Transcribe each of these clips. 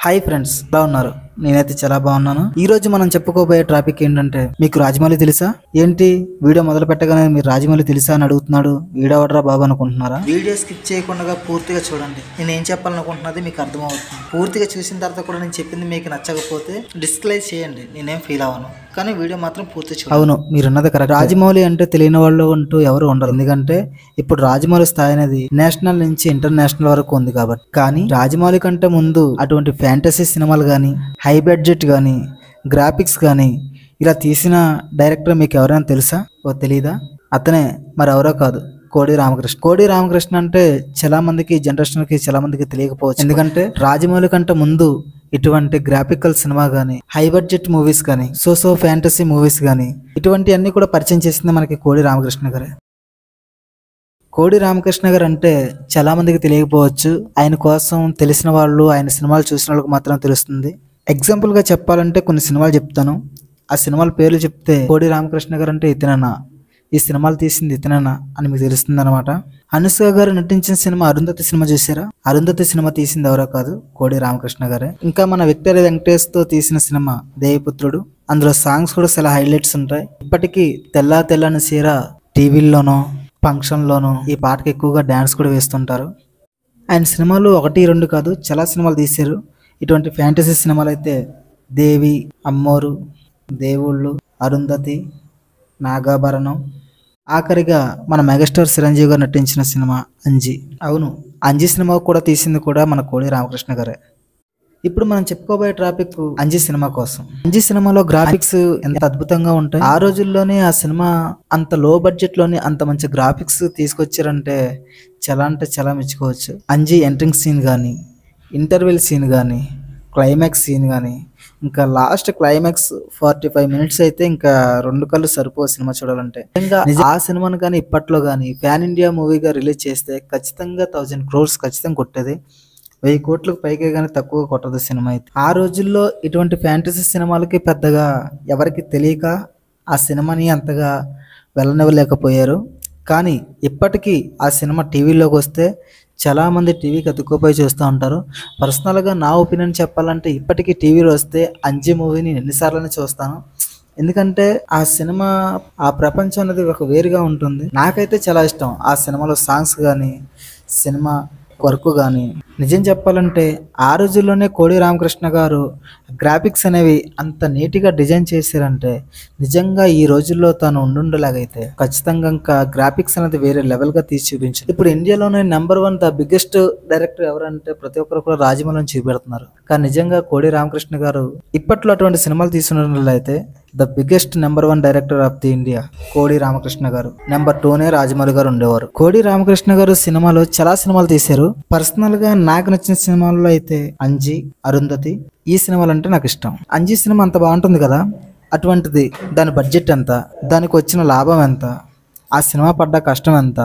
Hi friends, ఎలా ఉన్నారు? నేనైతే చాలా బాగున్నాను. ఈ రోజు మనం చెప్పుకోబోయే టాపిక్ ఏంటంటే, మీకు రాజమౌళి తెలుసా? ఏంటి వీడియో మొదలు పెట్టగానే మీరు రాజమౌళి తెలుసా అని అడుగుతున్నాడు. వీడవడరా బాబు అనుకుంటున్నారా? వీడియో స్కిప్ చేయకుండా పూర్తిగా చూడండి. నేను ఏం చెప్పాలనుకుంటున్నది మీకు అర్థమవుతుంది. పూర్తిగా చూసిన తర్వాత కూడా నేను చెప్పింది మీకు నచ్చకపోతే డిస్లైక్ చేయండి, నేనేం ఫీల్ అవ్వను. కానీ వీడియో మాత్రం పూర్తి చూడండి. అవును, మీరున్నది కరెక్ట్. రాజమౌళి అంటే తెలియని వాళ్ళు అంటూ ఎవరు ఉండరు. ఎందుకంటే ఇప్పుడు రాజమౌళి స్థాయి అనేది నేషనల్ నుంచి ఇంటర్నేషనల్ వరకు ఉంది కాబట్టి. కానీ రాజమౌళి కంటే ముందు అటువంటి ఫ్యాంటసీ సినిమాలు కానీ, హై బడ్జెట్ కానీ, గ్రాఫిక్స్ కానీ ఇలా తీసిన డైరెక్టర్ మీకు ఎవరైనా తెలుసా? తెలీదా? అతనే మరెవరో కాదు, కోడి రామకృష్ణ. కోడి రామకృష్ణ అంటే చాలా మందికి, జనరేషన్కి చాలా మందికి తెలియకపోవచ్చు. ఎందుకంటే రాజమౌళి కంటే ముందు ఇటువంటి గ్రాఫికల్ సినిమా కానీ, హై బడ్జెట్ మూవీస్ కానీ, సో ఫ్యాంటసీ మూవీస్ కానీ ఇటువంటి అన్ని కూడా పరిచయం చేసింది మనకి కోడి రామకృష్ణ గారే. కోడి రామకృష్ణ గారు అంటే చాలా మందికి తెలియకపోవచ్చు. ఆయన కోసం తెలిసిన వాళ్ళు, ఆయన సినిమాలు చూసిన వాళ్ళకి మాత్రం తెలుస్తుంది. ఎగ్జాంపుల్గా చెప్పాలంటే కొన్ని సినిమాలు చెప్తాను. ఆ సినిమాల పేర్లు చెప్తే కోడి రామకృష్ణ గారు అంటే ఇతనన్నా, ఈ సినిమాలు తీసింది ఇతనన్నా అని మీకు తెలుస్తుంది అనమాట. అనుష్క గారు నటించిన సినిమా అరుంధతి సినిమా చూసారా? అరుంధతి సినిమా తీసింది ఎవరో కాదు, కోడి రామకృష్ణ గారే. ఇంకా మన విక్టరీ వెంకటేష్ తో తీసిన సినిమా దేవపుత్రుడు. అందులో సాంగ్స్ కూడా చాలా హైలైట్స్ ఉంటాయి. ఇప్పటికీ తెల్లా తెల్లని సీర టీవీల్లోనో ఫంక్షన్లోనూ ఈ పాటకి ఎక్కువగా డ్యాన్స్ కూడా వేస్తుంటారు. ఆయన సినిమాలు 1, 2 కాదు, చాలా సినిమాలు తీశారు. ఇటువంటి ఫ్యాంటసీ సినిమాలు అయితే దేవి, అమ్మోరు, దేవుళ్ళు, అరుంధతి, నాగాభరణం, ఆఖరిగా మన మెగాస్టార్ చిరంజీవి గారు నటించిన సినిమా అంజి. అవును, అంజి సినిమా కూడా తీసింది కూడా మన కోడి రామకృష్ణ గారే. ఇప్పుడు మనం చెప్పుకోబోయే ట్రాఫిక్ అంజి సినిమా కోసం. అంజి సినిమాలో గ్రాఫిక్స్ ఎంత అద్భుతంగా ఉంటాయి. ఆ రోజుల్లోనే ఆ సినిమా అంత లో బడ్జెట్ లోనే అంత మంచి గ్రాఫిక్స్ తీసుకొచ్చారంటే చాలా అంటే చాలా మెచ్చుకోవచ్చు. అంజి ఎంట్రింగ్ సీన్ కానీ, ఇంటర్వెల్ సీన్ కానీ, క్లైమాక్స్ సీన్ కానీ, ఇంకా లాస్ట్ క్లైమాక్స్ 45 మినిట్స్ అయితే ఇంకా 2 కళ్ళు సరిపో సినిమా చూడాలంటే. ఆ సినిమాను కానీ ఇప్పట్లో కానీ ప్యాన్ ఇండియా మూవీగా రిలీజ్ చేస్తే ఖచ్చితంగా 1000 crores ఖచ్చితంగా కొట్టేది. 1000 కోట్లకు పైకే కానీ తక్కువ కొట్టదు సినిమా అయితే. ఆ రోజుల్లో ఇటువంటి ఫ్యాంటసీ సినిమాలకి పెద్దగా ఎవరికి తెలియక ఆ సినిమాని అంతగా వెళ్ళనివ్వలేకపోయారు. కానీ ఇప్పటికీ ఆ సినిమా టీవీలోకి వస్తే చాలామంది టీవీకి అతుక్కుపోయి చూస్తూ ఉంటారు. పర్సనల్గా నా ఒపీనియన్ చెప్పాలంటే ఇప్పటికీ టీవీలో వస్తే అంజి మూవీని ఎన్నిసార్లు చూస్తాను. ఎందుకంటే ఆ సినిమా, ఆ ప్రపంచం అనేది ఒక వేరుగా ఉంటుంది. నాకైతే చాలా ఇష్టం ఆ సినిమాలో సాంగ్స్ కానీ, సినిమా వర్క్ కానీ. నిజం చెప్పాలంటే ఆ రోజుల్లోనే కోడి రామకృష్ణ గారు గ్రాఫిక్స్ అనేవి అంత నీట్గా డిజైన్ చేశారంటే నిజంగా ఈ రోజుల్లో తాను ఉండుండేలాగైతే ఖచ్చితంగా ఇంకా గ్రాఫిక్స్ అనేది వేరే లెవెల్గా తీసి చూపించారు. ఇప్పుడు ఇండియాలోనే నెంబర్ 1 ద బిగ్గెస్ట్ డైరెక్టర్ ఎవరంటే ప్రతి ఒక్కరు కూడా రాజమౌళిని చూపెడుతున్నారు. కానీ నిజంగా కోడి రామకృష్ణ గారు ఇప్పట్లో అటువంటి సినిమాలు తీసుకున్నట్లయితే the biggest number 1 director of the India కోడి రామకృష్ణ గారు. నెంబర్ 2నే రాజమౌళి గారు ఉండేవారు. కోడి రామకృష్ణ గారు సినిమాలో చాలా సినిమాలు తీశారు. పర్సనల్ గా నాకు నచ్చిన సినిమాల్లో అయితే అంజి, అరుంధతి ఈ సినిమాలు అంటే నాకు ఇష్టం. అంజి సినిమా అంత బాగుంటుంది కదా, అటువంటిది దాని బడ్జెట్ ఎంత, దానికి వచ్చిన లాభం ఎంత, ఆ సినిమా పడ్డ కష్టం ఎంత,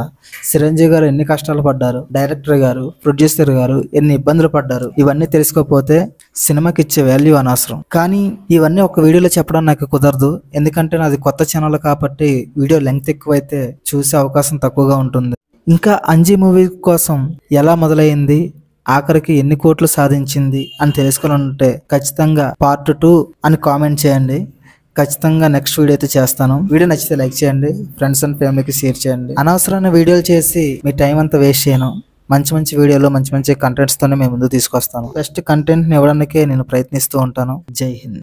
చిరంజీవి గారు ఎన్ని కష్టాలు పడ్డారు, డైరెక్టర్ గారు, ప్రొడ్యూసర్ గారు ఎన్ని ఇబ్బందులు పడ్డారు, ఇవన్నీ తెలుసుకోకపోతే సినిమాకి ఇచ్చే వాల్యూ అనవసరం. కానీ ఇవన్నీ ఒక వీడియోలో చెప్పడం నాకు కుదరదు. ఎందుకంటే నాది కొత్త ఛానల్ కాబట్టి వీడియో లెంగ్త్ ఎక్కువైతే చూసే అవకాశం తక్కువగా ఉంటుంది. ఇంకా అంజి మూవీ కోసం ఎలా మొదలైంది, ఆఖరికి ఎన్ని కోట్లు సాధించింది అని తెలుసుకోవాలంటే ఖచ్చితంగా పార్ట్ 2 అని కామెంట్ చేయండి. ఖచ్చితంగా నెక్స్ట్ వీడియో అయితే చేస్తాను. వీడియో నచ్చితే లైక్ చేయండి, ఫ్రెండ్స్ అండ్ ఫ్యామిలీకి షేర్ చేయండి. అనవసరమైన వీడియోలు చేసి మీ టైం అంతా వేస్ట్ చేయను. మంచి వీడియోలు, మంచి కంటెంట్స్తోనే మేము ముందు తీసుకొస్తాను. బెస్ట్ కంటెంట్ని ఇవ్వడానికే నేను ప్రయత్నిస్తూ ఉంటాను. జై హింద్.